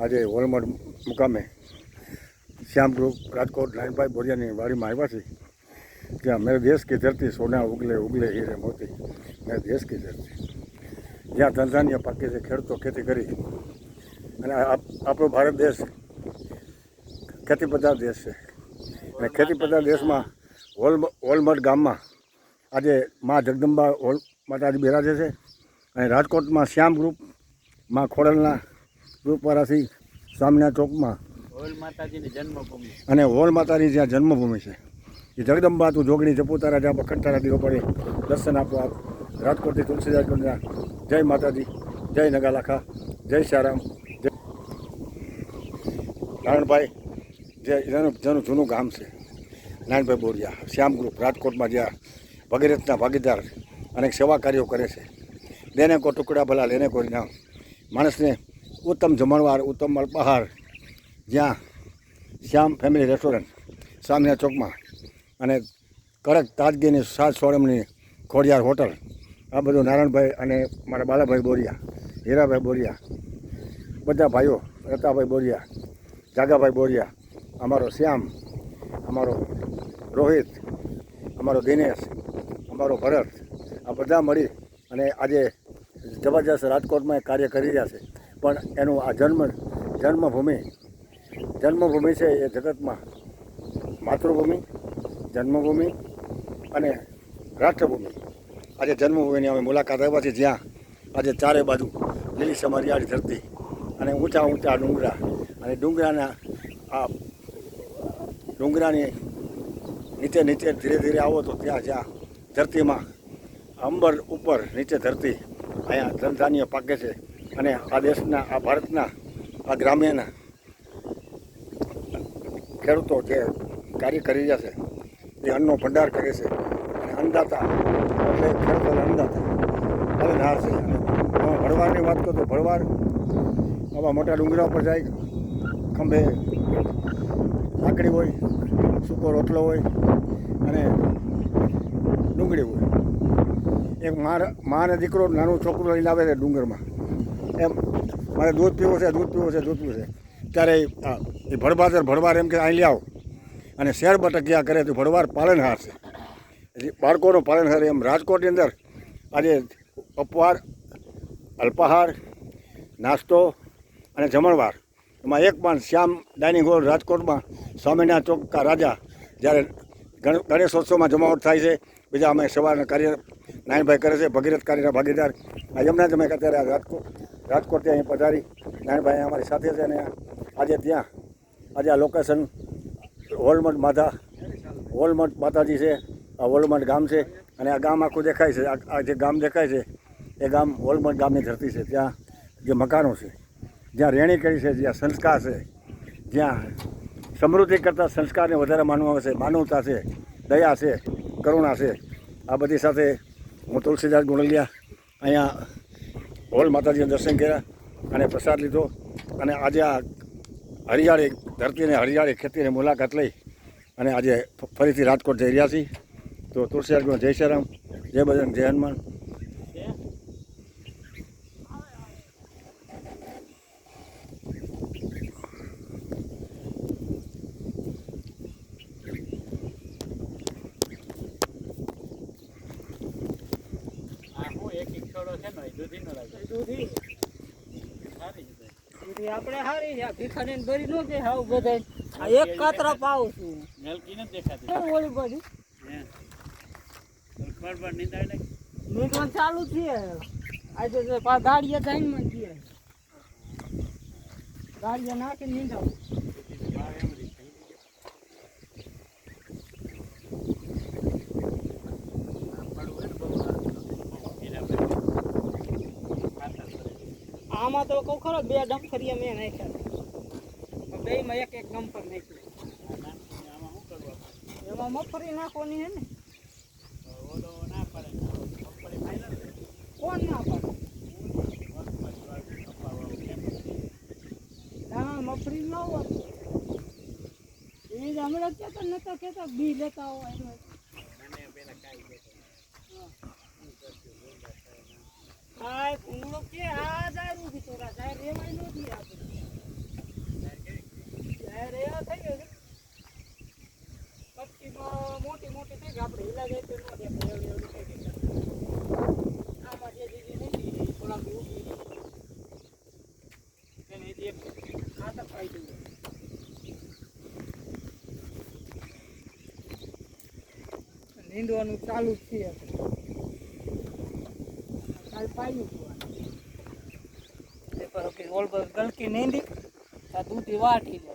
આજે હોલમડ મુકામે શ્યામ ગ્રુપ રાજકોટ નારાયણભાઈ બોરિયાની વાડીમાં આવ્યા છે। ત્યાં મેરે દેશ की धरती सोना उगले उगले हीरे मोती मेरे देश की धरती જ્યાં તંજાનિયા પાકે છે ખેડૂતો ખેતી કરી અને આપણો ભારત દેશ ખેતી પ્રધાન દેશ છે અને ખેતી પ્રધાન દેશમાં હોલમડ ગામમાં આજે મા જગદંબા હોલ માતાજી બિરાજે છે અને રાજકોટમાં શ્યામ ગ્રુપ માં ખોડલના ગ્રુપવાળાથી સ્વામિનારાયણ ચોકમાં હોલ માતાજીની જન્મભૂમિ અને હોલ માતાની જ્યાં જન્મભૂમિ છે એ જગદંબા તું જોગણી જપુતારા જ્યાં બખંટારા દીવો પડે દર્શન આપો આપ રાજકોટથી તુલસીદાસ ગંજા જય માતાજી જય નગાલાખા જય શારામ જય નારાયણભાઈ જેનું જૂનું ગામ છે નારાયણભાઈ બોરિયા શ્યામ ગ્રુપ રાજકોટમાં જ્યાં ભગીરથના ભાગીદાર અનેક સેવા કાર્યો કરે છે દેને કો ટુકડા ભલા લેને કોઈ નામ માણસને ઉત્તમ જમણવાર ઉત્તમ અલ્પાહાર જ્યાં શ્યામ ફેમિલી રેસ્ટોરન્ટ સ્વામિનારાયણ ચોકમાં અને કડક તાજગીની સાત સોળમની ખોડિયાર હોટલ આ બધું નારાયણભાઈ અને મારા બાલાભાઈ બોરિયા હીરાભાઈ બોરિયા બધા ભાઈઓ રતાભાઈ બોરિયા જાગાભાઈ બોરિયા અમારો શ્યામ અમારો રોહિત અમારો દિનેશ અમારો ભરત આ બધા મળી અને આજે જબરજસ્ત રાજકોટમાં એક કાર્ય કરી રહ્યા છે પણ એનું આ જન્મભૂમિ છે એ જગતમાં માતૃભૂમિ જન્મભૂમિ અને રાષ્ટ્રભૂમિ આજે જન્મભૂમિની અમે મુલાકાત આવ્યા છીએ જ્યાં આજે ચારે બાજુ લીલીછમ હરિયાળી ધરતી અને ઊંચા ઊંચા ડુંગરા અને ડુંગરાની નીચે ધીરે ધીરે આવો તો ત્યાં જ્યાં ધરતીમાં અંબર ઉપર નીચે ધરતી અહીંયા ધનધાન્ય પાકે છે અને આ દેશના આ ભારતના આ ગ્રામ્યના ખેડૂતો જે કાર્ય કરી રહ્યા છે એ અન્નનો ભંડાર કરે છે અને અન્નદાતા એટલે ખેડૂતોને અન્નદાતા પાલનહાર છે અને ભરવાડની વાત કરું તો ભરવાડ આવા મોટા ડુંગરા ઉપર જાય ખંભે લાકડી હોય સૂકો રોટલો હોય અને ડુંગળી હોય એક માને દીકરો નાનું છોકરું લઈને આવે છે ડુંગરમાં એમ મારે દૂધ પીવું છે ત્યારે એ ભડવાર એમ કે અહીં લઈ આવો અને શેર બટકિયા કરે તો ભડવાર પાલનહાર છે બાળકોનો પાલનહાર એમ રાજકોટની અંદર આજે અપવાર અલ્પાહાર નાસ્તો અને જમણવાર એમાં એક પણ શ્યામ ડાઇનિંગ હોલ રાજકોટમાં સ્વામિનારાયણ ચોકના રાજા જ્યારે ગણેશોત્સવમાં જમાવટ થાય છે બીજા અમે સવારના કાર્ય નારાયણભાઈ કરે છે ભગીરથ કાર્યના ભાગીદાર આ યમુના તમે અત્યારે રાજકોટથી અહીં પધારી નારાયણભાઈ અમારી સાથે છે અને આજે આ લોકેશન હોલમડ માતાજી છે આ હોલમડ ગામ છે અને આ ગામ આખું દેખાય છે આ જે ગામ દેખાય છે એ ગામ હોલમડ ગામની ધરતી છે ત્યાં જે મકાનો છે જ્યાં રહેણી કરી છે જ્યાં સંસ્કાર છે જ્યાં સમૃદ્ધિ કરતાં સંસ્કારને વધારે માનવામાં આવે છે માનવતા છે દયા છે કરુણા છે આ બધી સાથે હું તુલસીદાસ ગુણલિયા અહીંયા હોલ માતાજીના દર્શન કર્યા અને પ્રસાદ લીધો અને આજે આ હરિયાળી ધરતીને હરિયાળી ખેતીની મુલાકાત લઈ અને આજે ફરીથી રાજકોટ જઈ રહ્યા છીએ તો તુલસીદાસ ગુણ જય શ્રીરામ જય બજરંગ જય હનુમાન આપણે હારી ભીખાને ભરી નો કે હાવ બધા એક કાતરા પાવ છું મેલકી નથી દેખાતી ઓલી બધી બરાબર નિંદાય ને નીકળવાનું ચાલુ છે આજે તો ગાડીએ જઈને માં છે ગાડીએ નાખી નીંદાવ આમાં તો કહું ખરો બે ડમ્ફરીએ મેં નાખ્યા બેમાં એક ડમ્ફર નાખ્યું એમાં મગફળી નાખવાની હે ને કોણ ના પાડે ના મગફળી ન હોય એ જ હમણાં કહેતા નતા કહેતા બી લેતા હોય આ કુંડો કે આ જાય રૂપી તો જાય રેવાય નથી આપણે આપણે હિલા જાય તો ન દેખાય એવડી એવડી થઈ ગઈ. આમાં જે દીદી નથી એ થોડાક ઉભી એને હજી એક ખાતર ખાઈ દઉં. નીંદવાનું ચાલુ જ છે કાલ પાયું ઓલ પર ગલકી નીંદી આ દૂધી વાટી લે